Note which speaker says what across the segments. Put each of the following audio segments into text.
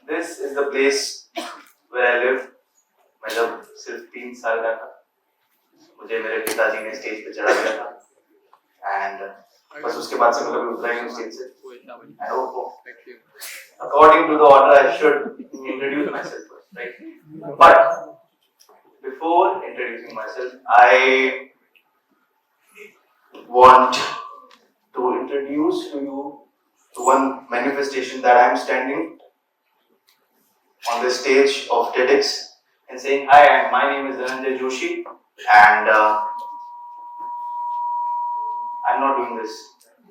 Speaker 1: This is the place where I live. मैं जब सिर्फ 3 साल का था, मुझे मेरे पिताजी ने स्टेज पे चढ़ा दिया था एंड बस उसके बाद से मैं कभी उतरा ही नहीं स्टेज से. And according to the order, I should introduce myself first, right? But before introducing myself, I want to introduce to you one manifestation that I am standing on the stage of TEDx and saying, "Hi, my name is Dhananjay Joshi, and I'm not doing this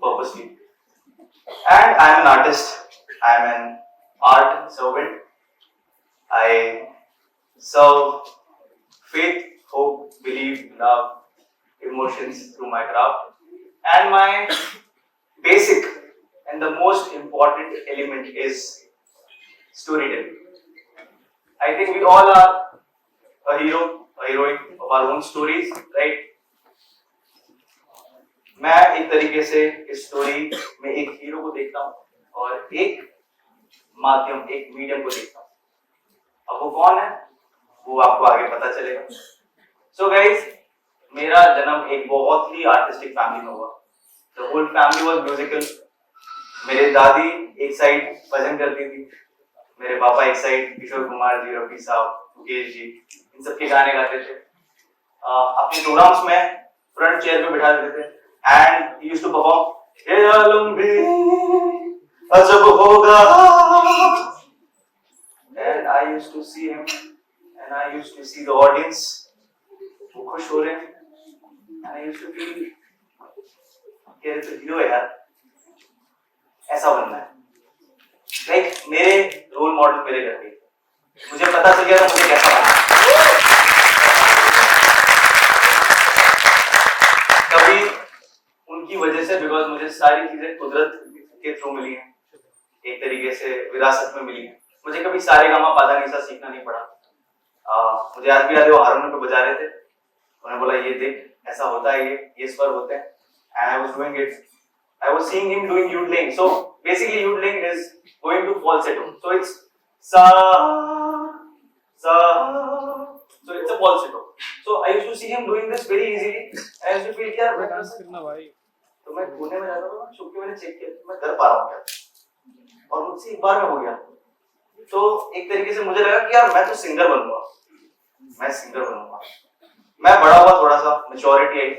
Speaker 1: purposely. And I'm an artist. I'm an art servant. I serve faith, hope, belief, love, emotions through my craft. And my basic and the most important element is storytelling. I think we all are a hero, a heroine of our own stories, right? मैं एक तरीके से इस story में एक hero को देखता हूँ और एक माध्यम, एक मीडियम को देखता हूँ. अब वो कौन है, वो आपको आगे पता चलेगा. So guys, मेरा जन्म एक बहुत ही आर्टिस्टिक फैमिली में हुआ. The whole family was musical. मेरे दादी एक साइड भजन करती थी, मेरे पापा एक साइड किशोर कुमार जी, रफी साहब, मुकेश जी, इन सबके गाने गाते थे. अपने प्रोग्राम्स में फ्रंट चेयर पे बिठा देते थे and he used to perform "Ye आलम भी अजब होगा" and I used to see him and I used to see the audience वो खुश हो रहे हैं and I used to feel कि अरे तो हीरो है यार, ऐसा बनना है. लाइक मेरे रोल मॉडल मेरे घर पे, मुझे पता चल गया था मुझे कैसा बनना है. कभी उनकी वजह से, बिकॉज मुझे सारी चीजें कुदरत के थ्रू मिली हैं, एक तरीके से विरासत में मिली हैं. मुझे कभी सारे गामा पादा नीसा सीखना नहीं पड़ा. मुझे आज भी याद है वो हारमोनियम पे बजा रहे थे, उन्होंने बोला ये देख ऐसा होता है, ये स्वर होते हैं, and I was doing it. I was seeing him doing yodeling. So basically yodeling is going to falsetto. So it's sa sa. So it's a falsetto. So I used to see him doing this very easily. I used to feel यार मैं dance करना भाई. तो मैं पुणे में जाता था, क्योंकि मैंने चेक किया मैं कर पा रहा हूँ क्या, और मुझसे एक बार में हो गया. तो एक तरीके से मुझे लगा कि यार मैं तो सिंगर बनूंगा, मैं सिंगर बनूंगा. मैं बड़ा हुआ, थोड़ा सा maturity I.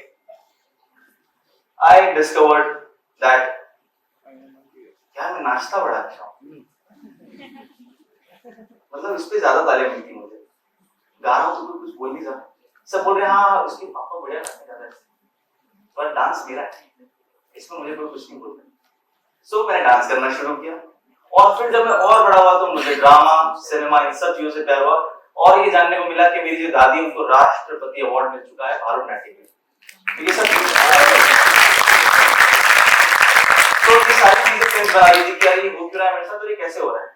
Speaker 1: I discovered that यार मैं नाचता बड़ा अच्छा हूँ. मतलब इस पे ज्यादा तालियां मिलती मुझे. गा रहा हूँ तो कुछ बोल नहीं सकता, सब बोल रहे हैं हाँ उसके पापा बढ़िया गाते गाते हैं, पर डांस मेरा है, इसमें मुझे कोई कुछ नहीं बोलता. सो मैंने डांस करना शुरू किया और फिर जब मैं और बड़ा हुआ तो मुझे ड्रामा, सिनेमा, इन सब चीजों से प्यार हुआ. और ये जानने को मिला कि मेरी जो दादी उनको राष्ट्रपति अवार्ड मिल चुका है भारतनाट्यम में. ये सब तो ये सारी चीजें फ्रेंड्स बना रही थी कि यार ये हो क्यों रहा है मेरे साथ, तो ये कैसे हो रहा है.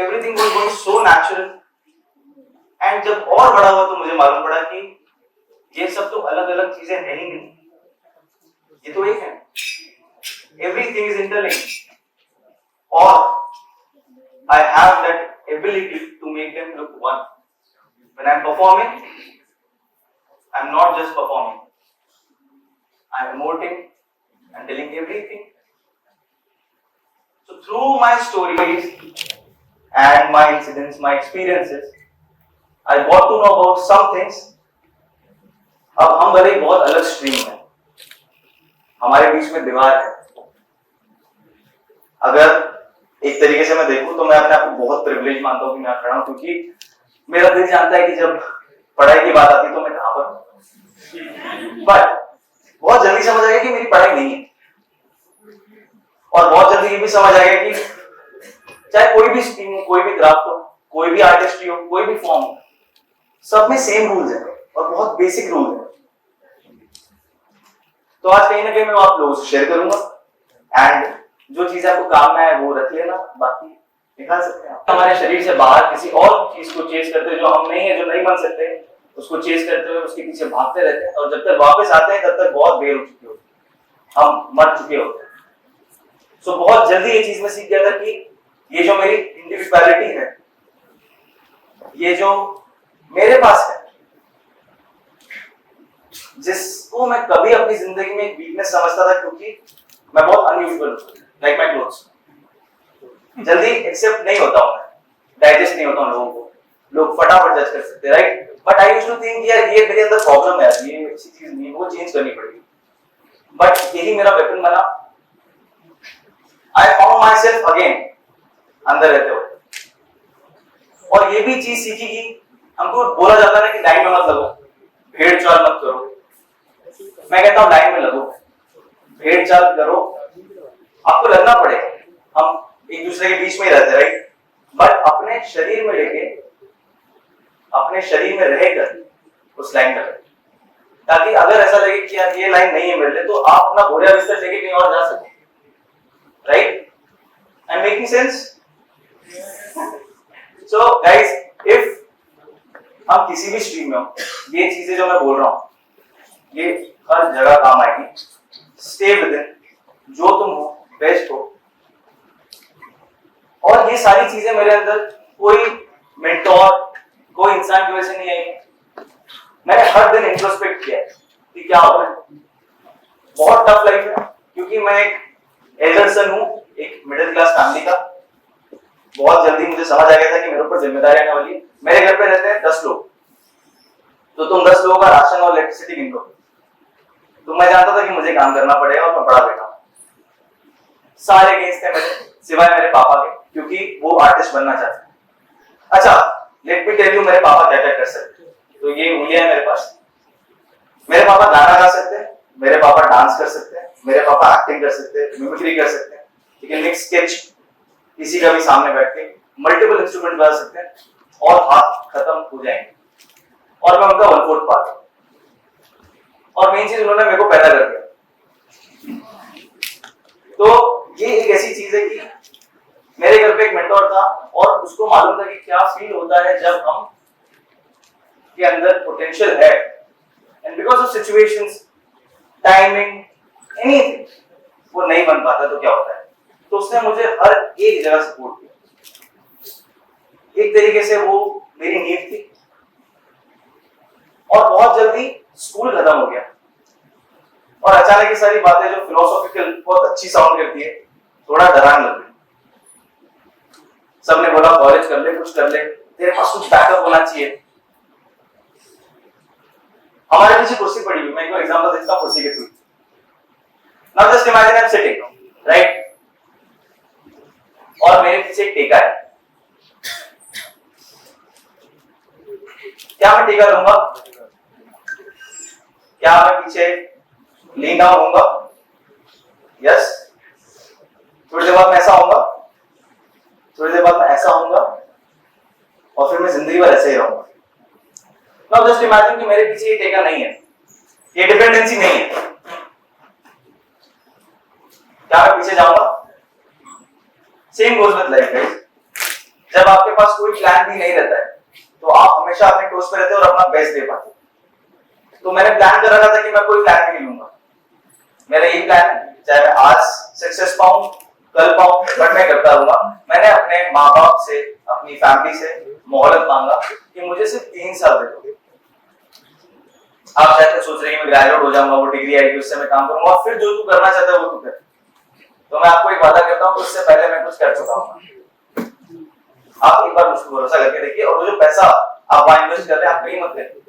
Speaker 1: Everything was going so natural. And जब और बड़ा हुआ तो मुझे मालूम पड़ा कि ये सब तो अलग अलग चीजें हैं ही नहीं, ये तो एक है. एवरीथिंग इज इंटरलिंक्ड और I have that ability to make them look one. When I'm performing, I'm not just performing, I'm emoting and telling everything. So through my stories and my incidents, my experiences, I got to know about some things. अब हम भले बहुत अलग stream हैं, हमारे बीच में दीवार है. अगर एक तरीके से मैं देखूं तो मैं अपने आप को बहुत प्रिविलेज मानता हूं कि मैं खड़ा हूं, क्योंकि मेरा दिल जानता है कि जब पढ़ाई की बात आती तो मैं कहां पर हूं. बट बहुत जल्दी समझ आ गया कि मेरी पढ़ाई नहीं है, और बहुत जल्दी ये भी समझ आ गया कि चाहे कोई भी स्ट्रीम हो, कोई भी क्राफ्ट हो, कोई भी आर्टिस्ट्री हो, कोई भी फॉर्म हो, सब में सेम रूल्स हैं और बहुत बेसिक रूल्स हैं. तो आज कहीं ना कहीं मैं आप लोगों से शेयर करूंगा. एंड जो चीज आपको काम में है वो रख लेना, बाकी निकाल सकते हैं. हमारे शरीर से बाहर किसी और चीज को चेस करते हैं जो हम नहीं है, जो नहीं बन सकते, उसको चेस करते हुए उसके पीछे भागते रहते हैं, और जब तक वापस आते हैं तब तक बहुत देर हो चुकी होती है, हम मर चुके होते हैं. सो बहुत जल्दी ये चीज में सीख गया था कि ये जो मेरी इंडिविजुअलिटी है, ये जो मेरे पास है, जिसको मैं कभी अपनी जिंदगी में एक वीकनेस समझता था, क्योंकि मैं बहुत अनयूजुअल हूं, लाइक माय क्लोथ्स, जल्दी एक्सेप्ट नहीं होता हूं, डाइजेस्ट नहीं होता हूं लोगों को, लोग फटाफट जज कर सकते हैं, right? But I used to think यार ये मेरे अंदर प्रॉब्लम है, ये अच्छी चीज नहीं है, वो चेंज करनी पड़ेगी। बट यही मेरा वेपन बना। I found my self again अंदर रहते हुए, और ये भी चीज सीखी कि हमको बोला जाता है कि लाइन में मत लगो, भेड़ चाल मत करो। मैं कहता हूं लाइन में लगो, भेड़ चाल करो, आपको लगना पड़े, हम एक दूसरे के बीच में ही रहते हैं, राइट? बट अपने शरीर में लेके, अपने शरीर में रहकर उस लाइन में रहे, ताकि अगर ऐसा लगे कि यार ये लाइन नहीं है मेरे लिए, तो आप अपना बोरिया बिस्तर लेके कहीं और जा सको, right? I am making sense? So guys, if हम किसी भी स्ट्रीम में हो, ये चीजें जो मैं बोल रहा हूं, ये हर जगह काम आएगी। स्टे विद इन, जो तुम हो बेस्ट हो। और ये सारी चीजें मेरे अंदर कोई मेंटोर, कोई इंसान की वजह से नहीं आई। मैंने हर दिन इंट्रोस्पेक्ट किया कि क्या हो रहा है। बहुत टफ लाइफ है, क्योंकि मैं एक एल्डर सन हूं, एक मिडिल क्लास फैमिली का। बहुत जल्दी मुझे समझ आ गया था कि मेरे ऊपर जिम्मेदारी आने वाली है। मेरे घर पे रहते हैं 10 लोग, तो तुम 10 लोगों का राशन और इलेक्ट्रिसिटी गिनो। तो मैं जानता था कि मुझे काम करना पड़ेगा, और मैं बड़ा बेटा हूं। सारे अगेंस्ट थे मेरे, सिवाय मेरे पापा के, क्योंकि वो आर्टिस्ट बनना चाहते हैं। अच्छा, लेट मी टेल यू मेरे पापा क्या क्या कर सकते हैं। तो ये उंगलियां है मेरे पास। मेरे पापा गाना गा सकते हैं, मेरे पापा डांस कर सकते हैं, मेरे पापा एक्टिंग कर सकते हैं, मिमिक्री कर सकते हैं, ठीक है, मिक्स स्केच, किसी का भी सामने बैठ के मल्टीपल इंस्ट्रूमेंट बजा सकते हैं, और हाथ खत्म हो जाएंगे, और मैं उनका 1/4 पार्ट। और मेन चीज, उन्होंने मेरे को पैदा कर दिया। तो ये एक ऐसी चीज है कि मेरे घर पे एक मेंटोर था, और उसको मालूम था कि क्या फील होता है जब हम के अंदर पोटेंशियल है, and because of situations, timing, anything, वो नहीं बन पाता तो क्या होता है। तो उसने मुझे हर एक जगह सपोर्ट किया। एक तरीके से वो मेरी नींव थी। और बहुत जल्दी स्कूल खत्म हो गया, और अचानक ये सारी बातें जो फिलोसॉफिकल बहुत अच्छी साउंड करती है, थोड़ा डराने लग गई। सबने बोला कॉलेज कर ले, कुछ कर ले, तेरे पास कुछ बैकअप होना चाहिए। हमारे पीछे कुर्सी पड़ी हुई, मैं एक एग्जांपल देता हूं कुर्सी के through. Now just imagine I am sitting, right, और मेरे पीछे एक टेका है। क्या मैं टेका लूंगा? क्या मैं पीछे लीन डाउन होऊंगा? यस। थोड़ी देर बाद मैं ऐसा होऊंगा, थोड़ी देर बाद मैं ऐसा होऊंगा, और फिर मैं जिंदगी भर ऐसे ही रहूंगा। नाउ जस्ट इमेजिन कि मेरे पीछे ये टेका नहीं है, ये डिपेंडेंसी नहीं है। क्या मैं पीछे जाऊंगा? Same goes with life guys. जब आपके पास कोई प्लान भी नहीं रहता है, तो आप हमेशा अपने टोस्ट पे रहते हो और अपना बेस्ट दे पाते हो। तो मैंने प्लान कर रखा था कि मैं कोई प्लान भी नहीं लूंगा। मेरा यही प्लान है, चाहे मैं आज सक्सेस पाऊं, कल पाऊं, बट मैं करता रहूंगा। मैंने अपने माँ बाप से, अपनी फैमिली से मोहलत मांगा कि मुझे सिर्फ 3 साल दे दो। आप शायद सोच रहे हैं मैं ग्रेजुएट हो जाऊंगा, वो डिग्री आएगी, उससे मैं काम करूंगा, फिर जो तू करना चाहता है वो तू कर। तो मैं आपको एक वादा करता हूं, उससे पहले मैं कुछ कर चुका हूं। आप एक बार मुझको भरोसा करके देखिए, और वो जो पैसा आप वहां इन्वेस्ट कर रहे हैं, आप कहीं मत करिए।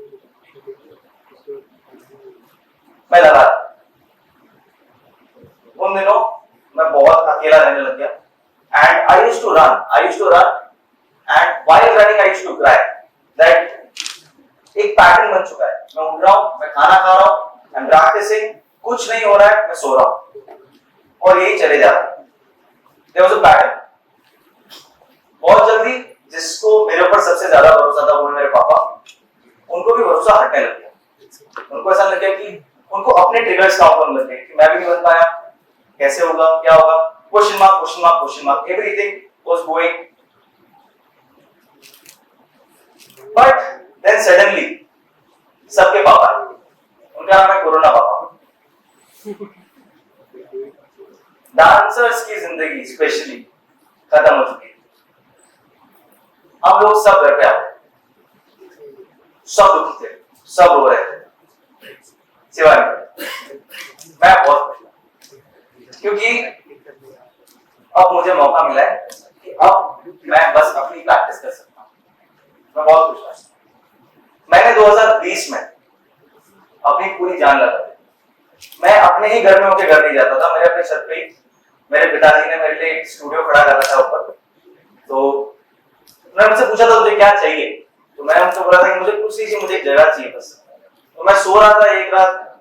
Speaker 1: मैं लगा उन दिनों मैं बहुत अकेला रहने लग गया, and I used to run, and while running I used to cry. That एक पैटर्न बन चुका है। मैं उठ रहा हूं, मैं खाना खा रहा हूं, आई एम प्रैक्टिसिंग, कुछ नहीं हो रहा है, मैं सो रहा हूं, और यही चले जा रहा है। There was a pattern. बहुत जल्दी जिसको मेरे ऊपर सबसे ज्यादा भरोसा था, वो मेरे पापा, उनको भी भरोसा हटने लग गया। उनको ऐसा लग गया कि उनको अपने ट्रिगर्स काउंट करने लग गए कि मैं भी नहीं बन पाया, कैसे होगा, क्या होगा, question mark question mark question mark, everything was going. But then suddenly सबके पापा, उनका नाम है कोरोना पापा। डांसर्स की जिंदगी स्पेशली खत्म हो चुकी है। हम लोग सब घर पे आते, सब दुखी थे, सब रो रहे थे, सिवाय मैं बहुत खुश था, क्योंकि अब मुझे मौका मिला है कि अब मैं बस अपनी प्रैक्टिस कर सकता हूँ। मैं बहुत खुश था। मैंने 2020 में अपनी पूरी जान लगा दी। मैं अपने ही घर में होकर घर नहीं जाता था, मेरे अपने छत पे मेरे पिताजी ने मेरे लिए एक स्टूडियो खड़ा कर रखा था ऊपर। तो मैं उनसे पूछा था तुझे क्या चाहिए, तो मैं उनसे बोला था कि मुझे कुछ नहीं चाहिए, मुझे एक जगह चाहिए बस। तो मैं सो रहा था एक रात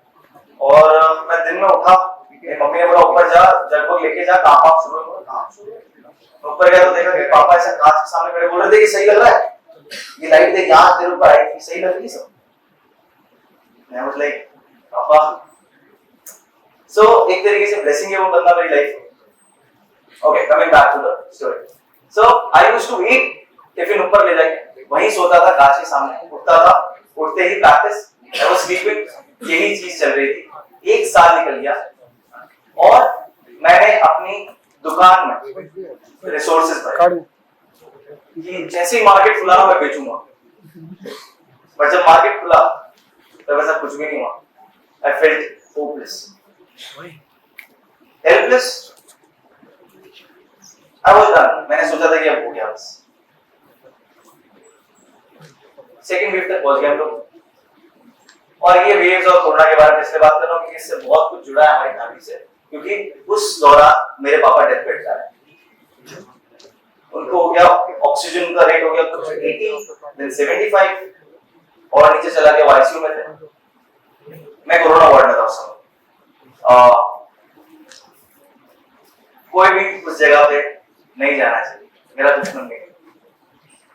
Speaker 1: और मैं दिन में उठा, मम्मी ने बोला ऊपर जा, जगभग लेके जा, काम शुरू हो। ऊपर गया तो देखा कि पापा ऐसे कांच के सामने खड़े बोल रहे थे कि सही लग रहा है, ये लाइट देख यहाँ तेरे ऊपर आई, सही लग रही सब। मैं वाज लाइक पापा। सो एक तरीके से ब्लेसिंग है वो बंदा मेरी लाइफ में। Okay, coming back to the story. So I used to eat tiffin ऊपर ले जाके, वहीं सोता था कांच के सामने, उठता था, उठते ही प्रैक्टिस, आई वाज स्लीपिंग, यही चीज चल रही थी। एक साल निकल गया और मैंने अपनी दुकान में रिसोर्सेज भरे कि जैसे ही मार्केट खुला मैं बेचूंगा। पर जब मार्केट खुला तब ऐसा कुछ भी नहीं हुआ। I felt hopeless, helpless. I was done. मैंने सोचा था कि अब हो गया बस। सेकंड वेव तक पहुंच गए हम लोग, और ये वेव्स और कोरोना के बारे में इसलिए बात कर रहा हूं क्योंकि इससे बहुत कुछ जुड़ा है हमारी फैमिली से, क्योंकि उस दौरान मेरे पापा डेथ बेड पे आए। उनको हो गया, ऑक्सीजन का रेट हो गया कुछ 80, देन 75 और नीचे चला गया, आईसीयू में थे। मैं कोरोना वार्ड में था उस समय। कोई भी उस जगह पे नहीं जाना चाहिए, मेरा दुश्मन नहीं।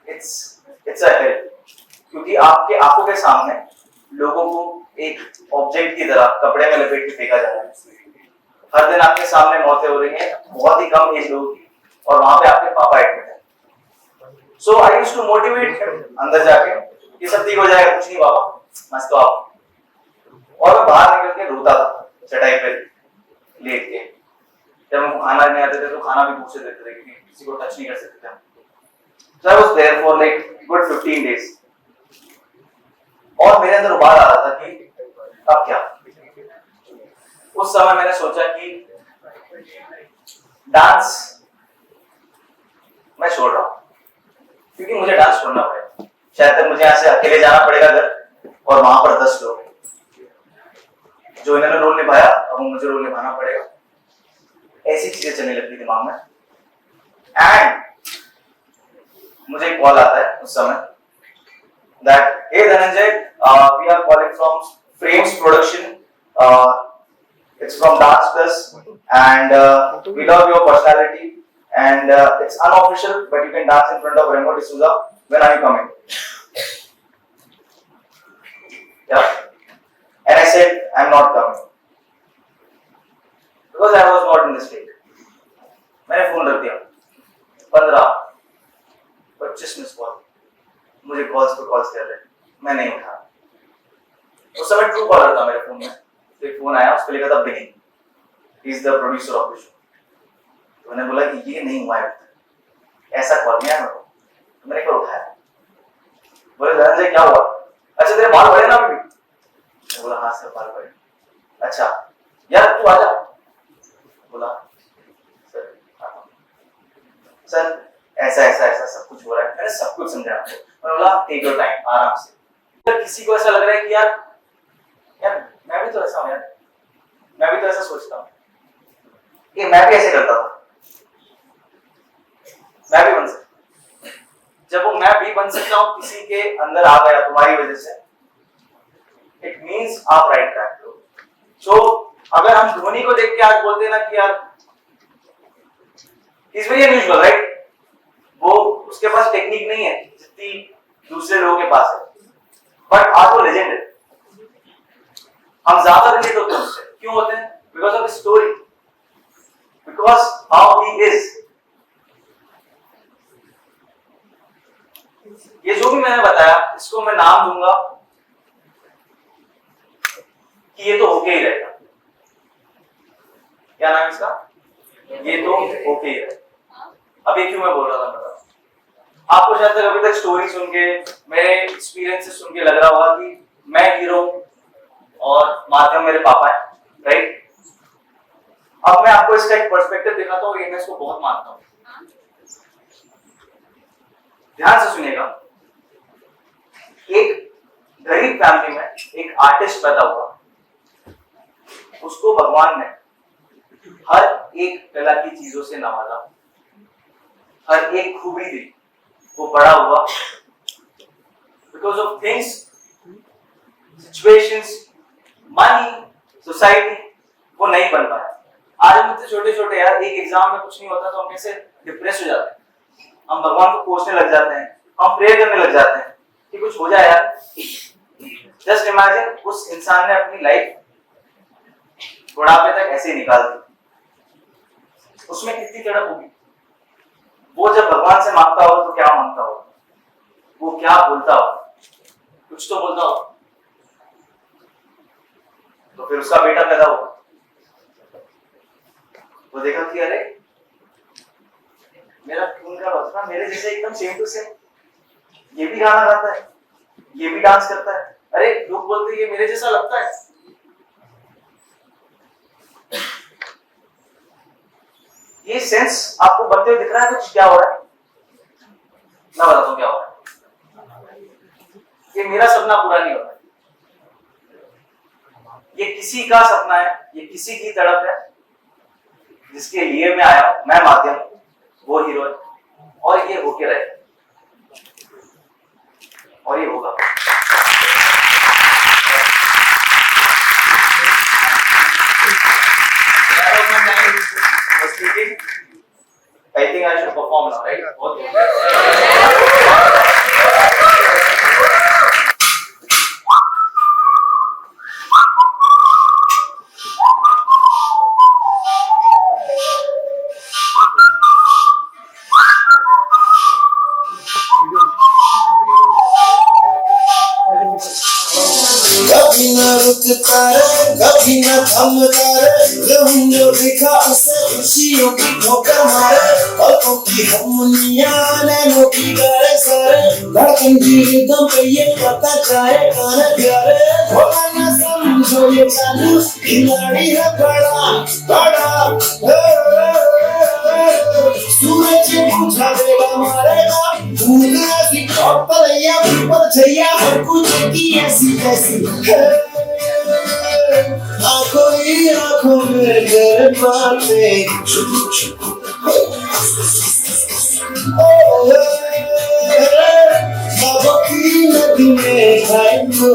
Speaker 1: इट्स अ हेल्प, क्योंकि आपके आंखों के सामने लोगों को एक ऑब्जेक्ट की तरह कपड़े में लपेट के फेंका जा रहा है। हर दिन आपके सामने मौतें हो रही हैं, बहुत ही कम एज लोगों की, और वहां पे आपके पापा एडमिट है। सो आई यूज्ड टू मोटिवेट अंदर जाके कि सब ठीक हो जाएगा, कुछ नहीं पापा, मस्त तो आप। और मैं बाहर निकल के रोता था चटाई पे लेट के। जब हम खाना नहीं आते थे तो खाना भी भूख से देते थे, क्योंकि किसी को टच नहीं कर सकते थे। So I was there for like good 15 days. और मेरे अंदर उबाल आ रहा था कि अब क्या। उस समय मैंने सोचा कि डांस मैं छोड़ रहा हूं, क्योंकि मुझे डांस छोड़ना पड़ेगा। शायद तक मुझे यहाँ से अकेले जाना पड़ेगा घर, और वहां पर 10 लोग जो इन्होंने रोल निभाया, अब मुझे रोल निभाना पड़ेगा। ऐसी चीजें चलने लगती दिमाग में। एंड मुझे एक कॉल आता है उस समय that hey Dhananjay, we are calling from Frames Production, it's from Dance Plus, and we love your personality, and it's unofficial but you can dance in front of Remo D'Souza. When are you coming? Yeah, and I said I'm not coming because I was not in the state. मैंने phone रख दिया। 15-25 miss call, मुझे calls पे calls कर रहे हैं, मैं नहीं उठा। उस समय ट्रू कॉलर था मेरे फोन में, तो एक फोन आया, उस पे लिखा था बिनी, he is the producer of the show. तो मैंने बोला कि ये नहीं हुआ है, ऐसा कॉल नहीं आया मेरे को। तो मैंने कहा उठाया, बोले धनंजय क्या हुआ? अच्छा तेरे बाल बड़े ना अभी? मैं बोला हाँ सर बाल बड़े। अच्छा यार तू आजा। बोला सर सर ऐसा ऐसा ऐसा सब कुछ हो रहा है। मैंने सब कुछ समझा। मैंने बोला टेक योर टाइम, आराम से। अगर किसी को ऐसा लग रहा है कि यार यार मैं भी तो ऐसा हूं यार, मैं भी तो ऐसा सोचता हूं, ये मैं भी ऐसे करता था, मैं भी बन सकता। जब वो मैं भी बन सकता हूं किसी के अंदर आ गया तुम्हारी वजह से, इट मींस आप राइट ट्रैक पे हो। सो अगर हम धोनी को देख के आज बोलते हैं ना कि यार इज वेरी अनयूजुअल राइट, वो उसके पास टेक्निक नहीं है जितनी दूसरे लोगों के पास है, बट आज वो लेजेंड है। हम ज्यादा रिलेट होते हैं उससे, क्यों होते हैं? Because of story, because how he is. ये जो भी मैंने बताया इसको मैं नाम दूंगा कि ये तो ओके ही रहेगा। क्या नाम इसका? ये तो ओके ही रहेगा। अब ये क्यों मैं बोल रहा था बताओ। आपको शायद तक अभी तक स्टोरी सुन के, मेरे एक्सपीरियंसेस सुन के लग रहा होगा कि मैं हीरो और माध्यम मेरे पापा है, राइट। अब मैं आपको इसका एक पर्सपेक्टिव दिखाता हूँ, ये मैं इसको बहुत मानता हूँ। ध्यान से सुनिएगा। एक गरीब फैमिली में एक आर्टिस्ट पैदा हुआ, उसको भगवान ने हर एक कला की चीजों से नवाजा, हर एक खूबी दी। वो बड़ा हुआ, because of things, situations, money, society, वो नहीं बन पाया। आज हम इतने छोटे छोटे यार, एक एग्जाम में कुछ नहीं होता तो हम कैसे डिप्रेस हो जाते हैं, हम भगवान को कोसने लग जाते हैं, हम प्रे करने लग जाते हैं कि कुछ हो जाए यार। जस्ट इमेजिन उस इंसान ने अपनी लाइफ बुढ़ापे तक ऐसे ही निकाल दी, उसमें कितनी तड़प होगी। वो जब भगवान से मांगता हो तो क्या मांगता हो, वो क्या बोलता हो, कुछ तो बोलता हो। तो फिर उसका बेटा पैदा हुआ, वो देखा कि अरे मेरा खून का बचपन मेरे जैसे एकदम सेम टू सेम, ये भी गाना गाता है, ये भी डांस करता है, अरे लोग बोलते हैं ये मेरे जैसा लगता है। ये सेंस आपको बनते हुए दिख रहा है कुछ, क्या हो रहा है मैं बताता हूँ क्या हो रहा है। ये मेरा सपना पूरा नहीं हो रहा है, ये किसी का सपना है, ये किसी की तड़प है, जिसके लिए मैं आया हूं, मैं माध्यम, वो हीरो है, और ये होके रहे और ये होगा। I think I should perform now, right?
Speaker 2: कभी न रुकता रे, कभी न थमता रे, जो देखा उसे खुशियों की ठोकर मारे। पलकों की हमनिया नैनों की गारे सारे, धड़कन की रिदम पे ये पता जाए गाने प्यारे। थोड़ा न समझो ये चालू खिलाड़ी है बड़ा बड़ा, सूरज बुझा देगा मारेगा, भूख ऐसी पलैया ऊपर छैया, हर कुछ की ऐसी कैसी आंखों ही आंखों में तेरे बातें बाबा की नदी में खाएंगे।